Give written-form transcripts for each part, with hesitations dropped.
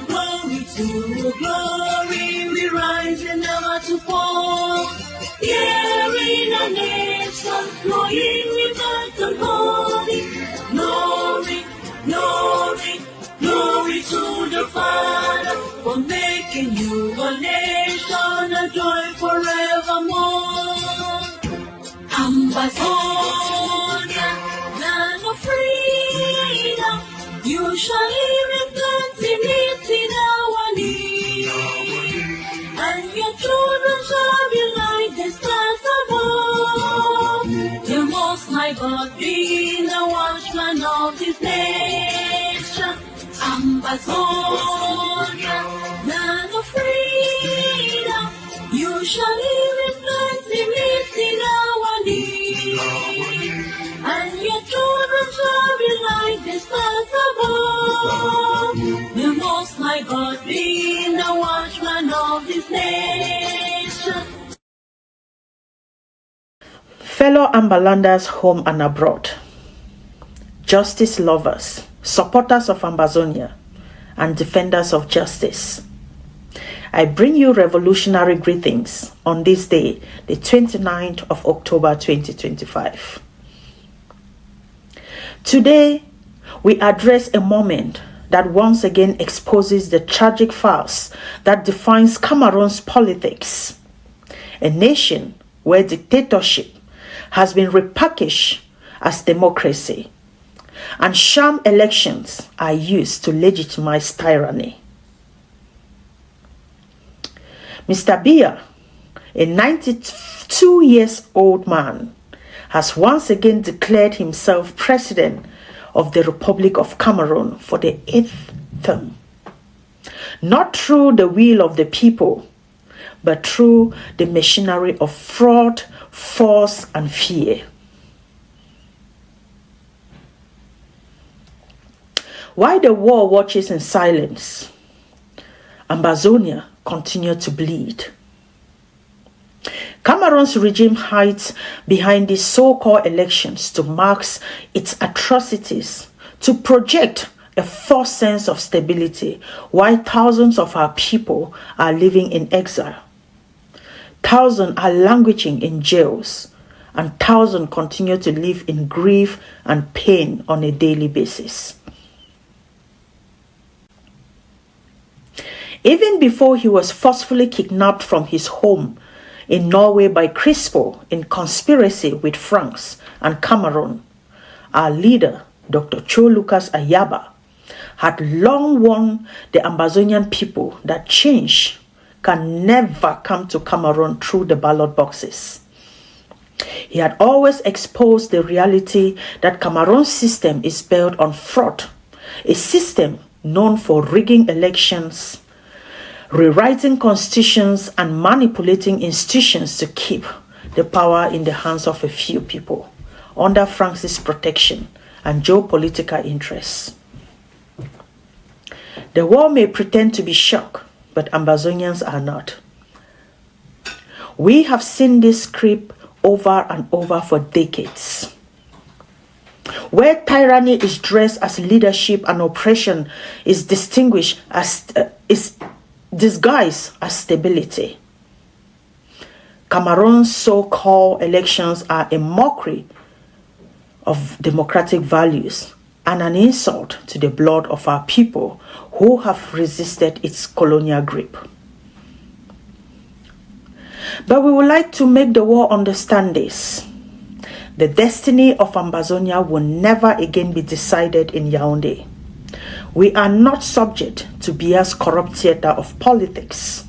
Glory to glory, we rise and never to fall. Here in a nation, flowing with the holy. Glory, glory, glory to the Father for making you a nation, a joy forevermore. Ambazonia, land of freedom, you shall live in plenty, meeting our need, and your children shall be like the stars above. The Most High God being the watchman of this nation. Ambazonia, land of freedom, you shall live in plenty, meeting our need, and your children shall be like the stars above. The Most High God being the watchman of this nation. Fellow Ambalanders home and abroad, justice lovers, supporters of Ambazonia, and defenders of justice, I bring you revolutionary greetings on this day, the 29th of October 2025. Today, we address a moment that once again exposes the tragic farce that defines Cameroon's politics, a nation where dictatorship has been repackaged as democracy, and sham elections are used to legitimize tyranny. Mr. Biya, a 92-year-old man, has once again declared himself president of the Republic of Cameroon for the 8th term. Not through the will of the people, but through the machinery of fraud, force, and fear. While the war watches in silence, Ambazonia continues to bleed. Cameroon's regime hides behind these so-called elections to mask its atrocities, to project a false sense of stability, while thousands of our people are living in exile. Thousands are languishing in jails, and thousands continue to live in grief and pain on a daily basis. Even before he was forcefully kidnapped from his home in Norway by Crispo in conspiracy with France and Cameroon, our leader, Dr. Cho Ayaba, had long warned the Ambazonian people that change can never come to Cameroon through the ballot boxes. He had always exposed the reality that Cameroon's system is built on fraud, a system known for rigging elections, rewriting constitutions, and manipulating institutions to keep the power in the hands of a few people under France's protection and geopolitical interests. The war may pretend to be shock, but Ambazonians are not. We have seen this creep over and over for decades. Where tyranny is dressed as leadership and oppression is distinguished as disguised as stability. Cameroon's so-called elections are a mockery of democratic values and an insult to the blood of our people who have resisted its colonial grip. But we would like to make the world understand this. The destiny of Ambazonia will never again be decided in Yaoundé. We are not subject to Biya's corrupt theater of politics.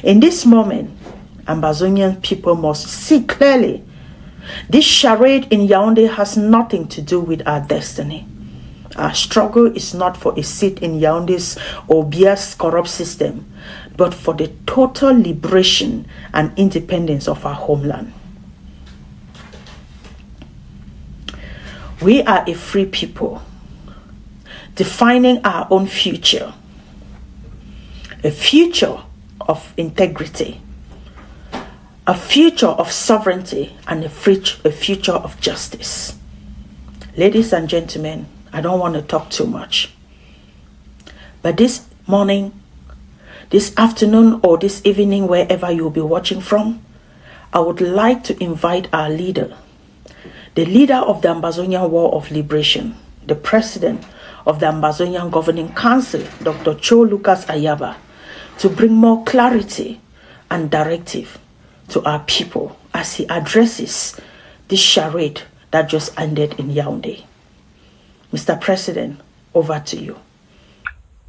In this moment, Ambazonian people must see clearly this charade in Yaoundé has nothing to do with our destiny. Our struggle is not for a seat in Yaoundé's or Biya's corrupt system, but for the total liberation and independence of our homeland. We are a free people, defining our own future, a future of integrity, a future of sovereignty, and a future of justice. Ladies and gentlemen, I don't want to talk too much. But this morning, this afternoon, or this evening, wherever you'll be watching from, I would like to invite our leader, the leader of the Ambazonia War of Liberation, the president of the Ambazonian Governing Council, Dr. Cho Ayaba, to bring more clarity and directive to our people as he addresses this charade that just ended in Yaoundé. Mr. President, over to you.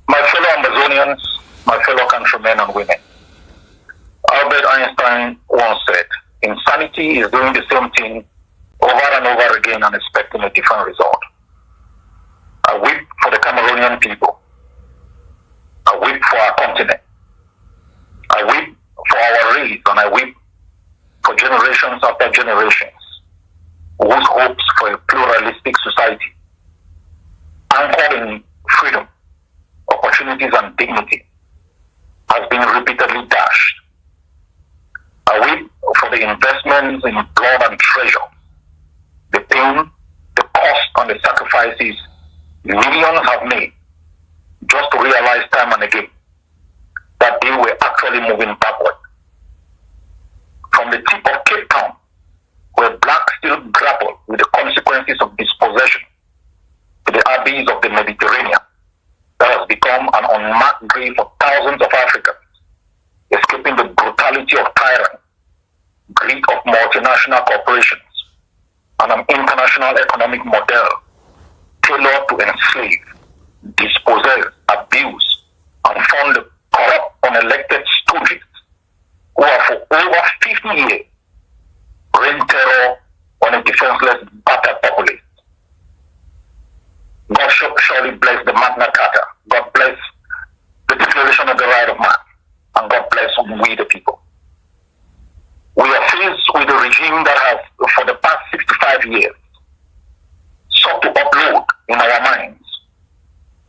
My fellow Ambazonians, my fellow countrymen and women, Albert Einstein once said, insanity is doing the same thing over and over again and expecting a different result. I weep for the Cameroonian people. I weep for our continent. I weep for our race, and I weep for generations after generations whose hopes for a pluralistic society anchored in freedom, opportunities and dignity has been repeatedly dashed. I weep for the investments in blood and treasure, the pain, the cost and the sacrifices millions have made just to realize time and again that they were actually moving backward. From the tip of Cape Town, where blacks still grapple with the consequences of dispossession, to the abyss of the Mediterranean that has become an unmarked grave for thousands of Africans, escaping the brutality of tyrants, greed of multinational corporations, and an international economic model tailored to enslave, dispossess, abuse, and fund the corrupt, unelected stooges who have for over 50 years reigned terror on a defenseless, battered populace. God surely bless the Magna Carta. God bless the Declaration of the Right of Man. And God bless we the people. We are faced with a regime that has, for the past 65 years, sought to upload in our minds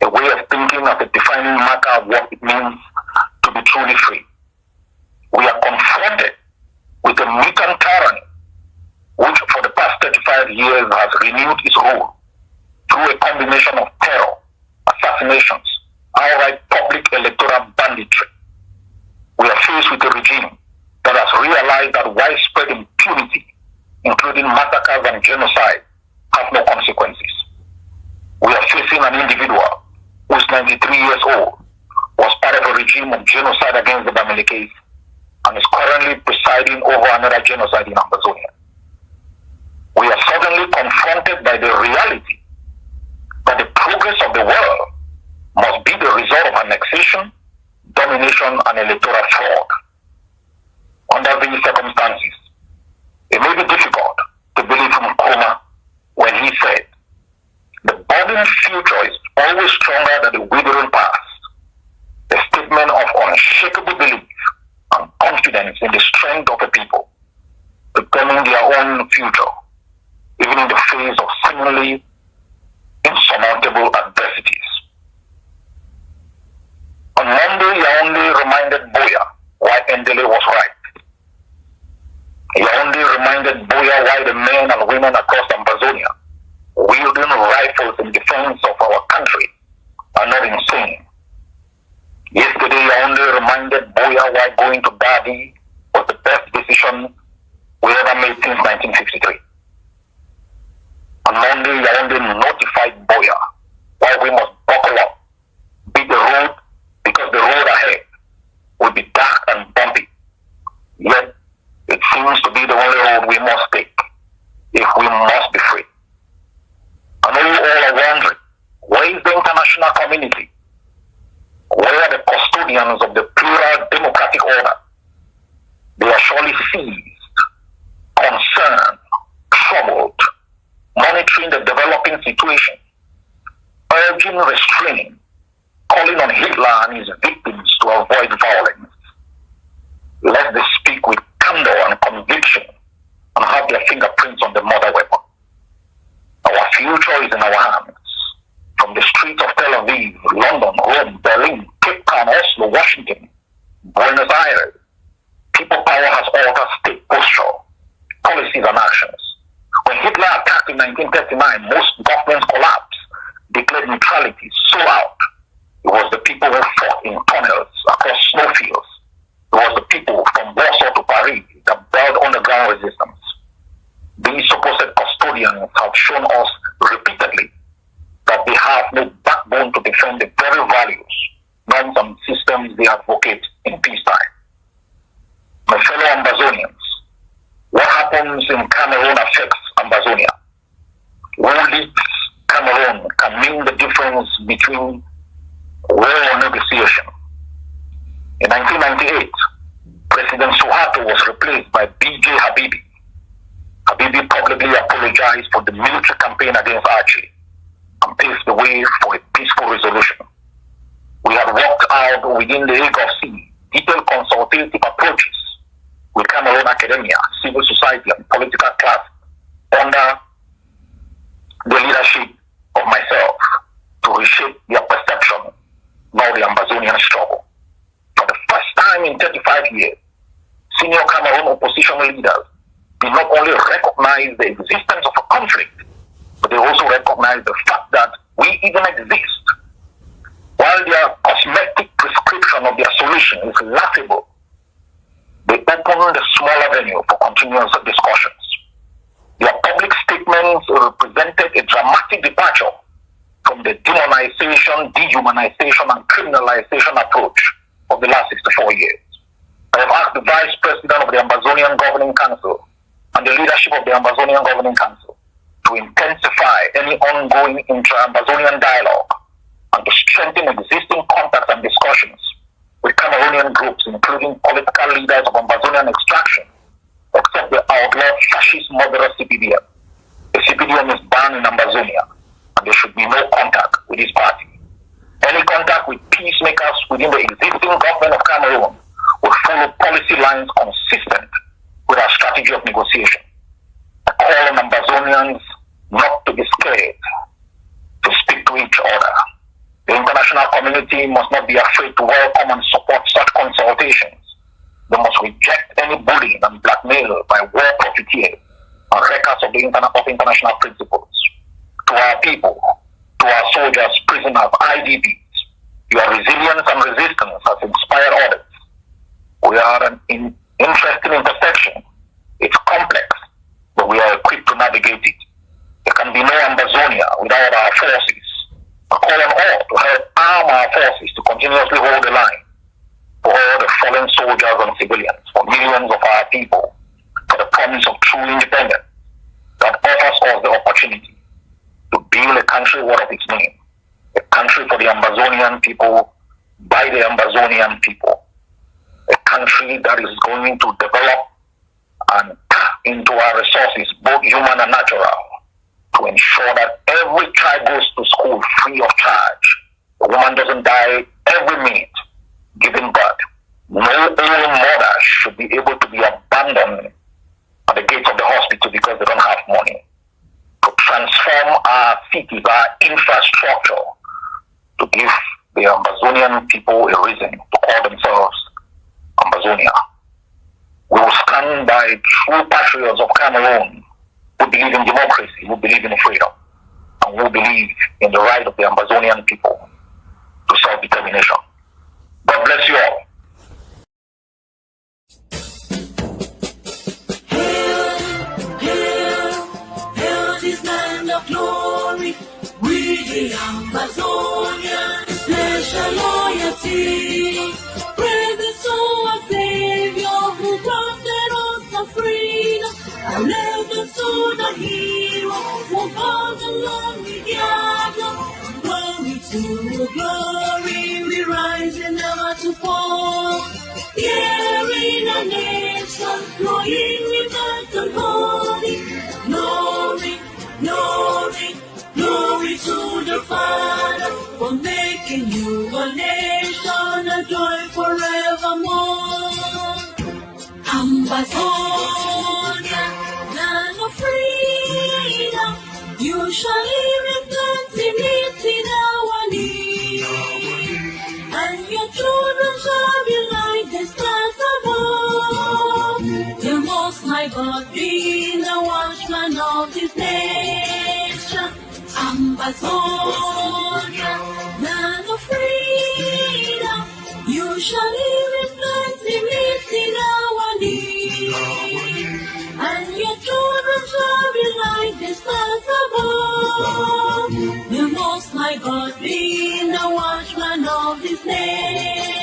a way of thinking as a defining marker of what it means to be truly free. We are confronted with a mutant tyranny which for the past 35 years has renewed its rule through a combination of terror, assassinations, outright public electoral banditry. We are faced with a regime that has realized that widespread impunity, including massacres and genocide, have no consequences. We are facing an individual who is 93 years old, was part of a regime of genocide against the Bamilikes, and is currently presiding over another genocide in Ambazonia. We are suddenly confronted by the reality that the progress of the world must be the result of annexation, domination, and electoral fraud. Under these circumstances, it may be difficult to believe Nkrumah when he said, "The budding future is always stronger than the withering past," a statement of unshakable belief and confidence in the strength of the people, becoming their own future, even in the face of seemingly insurmountable adversities. On Monday, Yaoundé reminded Boya why Ndele was right. Yaoundé reminded Boya why the men and women across Ambazonia, wielding rifles in defense of our country, are not insane. Yesterday, Yaoundé reminded Boya why going to Dadi was the best decision we ever made since 1953. On Monday, Yaoundé notified Boya why we must buckle up, beat the road, because the road ahead will be dark and bumpy. Yet, it seems to be the only road we must take if we must be free. And we all are wondering, where is the international community? Where are the custodians of the plural democratic order? They are surely seized, concerned, troubled, monitoring the developing situation, urging restraining, calling on Hitler and his victims to avoid violence. Let them speak with candor and conviction and have their fingerprints on the mother weapon. Our future is in our hands. From the streets of Tel Aviv, London, Rome, Berlin, Cape Town, Oslo, Washington, Buenos Aires, people power has altered state posture, policies and actions. When Hitler attacked in 1939, most governments collapsed. declared neutrality so out. It was the people who fought in tunnels across snowfields. It was the people from Warsaw to Paris that built underground resistance. These supposed custodians have shown us repeatedly that they have no backbone to defend the very values, norms, and systems they advocate in peacetime. My fellow Ambazonians, what happens in Cameroon affects Ambazonia. Who leads Cameroon can mean the difference between war or negotiation. In 1998, President Suharto was replaced by B.J. Habibi. Habibi publicly apologized for the military campaign against Archie and paved the way for a peaceful resolution. We had worked out within the AGOC detailed consultative approaches with Cameroon academia, civil society, and political class under the leadership of myself to reshape their perception of the Ambazonian struggle. For the first time in 35 years, senior Cameroon opposition leaders did not only recognize the existence of a conflict, but they also recognize the fact that we even exist. While their cosmetic prescription of their solution is laughable, they opened a smaller venue for continuous discussions. Their public statements represented a dramatic departure from the demonization, dehumanization, and criminalization approach of the last 64 years. I have asked the Vice President of the Ambazonian Governing Council and the leadership of the Ambazonian Governing Council to intensify any ongoing intra-Ambazonian dialogue and to strengthen existing contacts and discussions with Cameroonian groups, including political leaders of Ambazonian extraction, except the outlawed fascist murderer CPDM. The CPDM is banned in Ambazonia, and there should be no contact with this party. Any contact with peacemakers within the existing government of Cameroon will follow policy lines consistent with our strategy of negotiation. I call on Ambazonians not to be scared to speak to each other. The international community must not be afraid to welcome and support such consultations. They must reject any bullying and blackmail by war profiteers and wreckers of international principles. To our people, to our soldiers, prisoners, IDPs, your resilience and resistance has inspired others. We are an interesting intersection. It's complex, but we are equipped to navigate it. There can be no Ambazonia without our forces. I call on all to help arm our forces to continuously hold the line for all the fallen soldiers and civilians, for millions of our people, for the promise of true independence that offers us the opportunity to build a country worthy of its name, a country for the Ambazonian people, by the Ambazonian people, a country that is going to develop and tap into our resources, both human and natural, to ensure that every child goes to school free of charge. A woman doesn't die every minute giving birth. No old mother should be able to be abandoned at the gates of the hospital because they don't have money. To transform our cities, our infrastructure, to give the Ambazonian people a reason to call themselves Ambazonia. We will stand by true patriots of Cameroon who believe in democracy, who believe in freedom, and who believe in the right of the Ambazonian people to self-determination. God bless you all. Hail this land of glory, we the Ambazonians pledge our loyalty. Praise to our Savior who granted us our freedom. Allegiance to the hero, for God alone we gather. Glory to glory, we rise and never to fall. Here in a nation, flowing with earth and holy. Glory, glory, glory to the Father, for making you a nation, a joy forevermore. Ambazonia, land of freedom, usually reflects in our need. And your children shall be like the stars above. The Most High God being the watchman of this nation. Ambazonia, land of freedom, you shall live in plenty, meeting our need. And your children shall be like the stars above. The Most High God being the watchman of this nation.